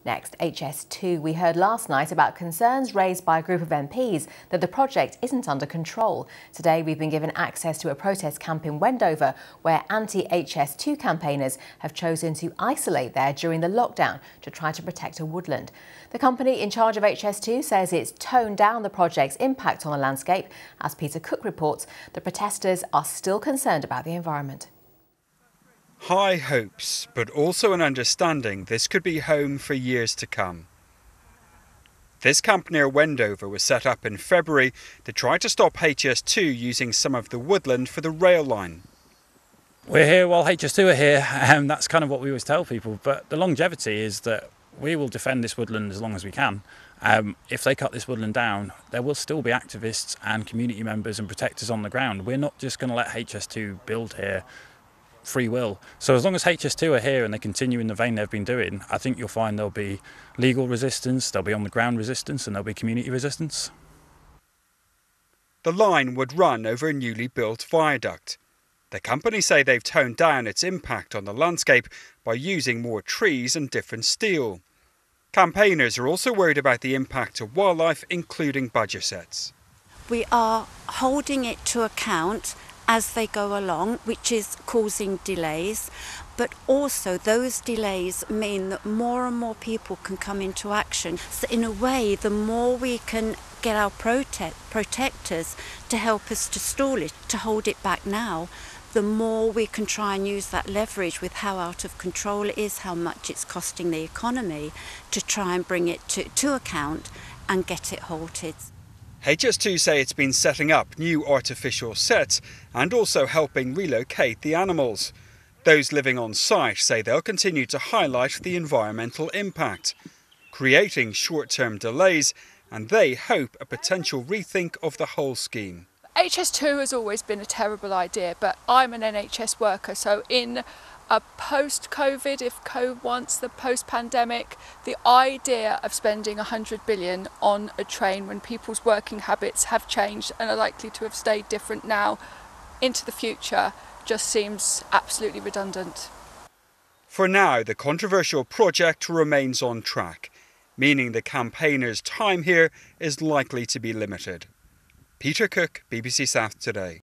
Next, HS2. We heard last night about concerns raised by a group of MPs that the project isn't under control. Today, we've been given access to a protest camp in Wendover where anti-HS2 campaigners have chosen to isolate there during the lockdown to try to protect a woodland. The company in charge of HS2 says it's toned down the project's impact on the landscape. As Peter Cook reports, the protesters are still concerned about the environment. High hopes, but also an understanding this could be home for years to come. This camp near Wendover was set up in February to try to stop HS2 using some of the woodland for the rail line. We're here while HS2 are here, and that's kind of what we always tell people. But the longevity is that we will defend this woodland as long as we can. If they cut this woodland down, there will still be activists and community members and protectors on the ground. We're not just going to let HS2 build here free will. So as long as HS2 are here and they continue in the vein they've been doing, I think you'll find there'll be legal resistance, there'll be on the ground resistance, and there'll be community resistance. The line would run over a newly built viaduct. The company say they've toned down its impact on the landscape by using more trees and different steel. Campaigners are also worried about the impact of wildlife, including badger sets. We are holding it to account as they go along, which is causing delays, but also those delays mean that more and more people can come into action. So in a way, the more we can get our protectors to help us to stall it, to hold it back now, the more we can try and use that leverage with how out of control it is, how much it's costing the economy, to try and bring it to account and get it halted. HS2 say it's been setting up new artificial sets and also helping relocate the animals. Those living on site say they'll continue to highlight the environmental impact, creating short-term delays, and they hope a potential rethink of the whole scheme. HS2 has always been a terrible idea, but I'm an NHS worker, so in a post-COVID, the post-pandemic, the idea of spending 100 billion on a train when people's working habits have changed and are likely to have stayed different now into the future just seems absolutely redundant. For now, the controversial project remains on track, meaning the campaigners' time here is likely to be limited. Peter Cook, BBC South Today.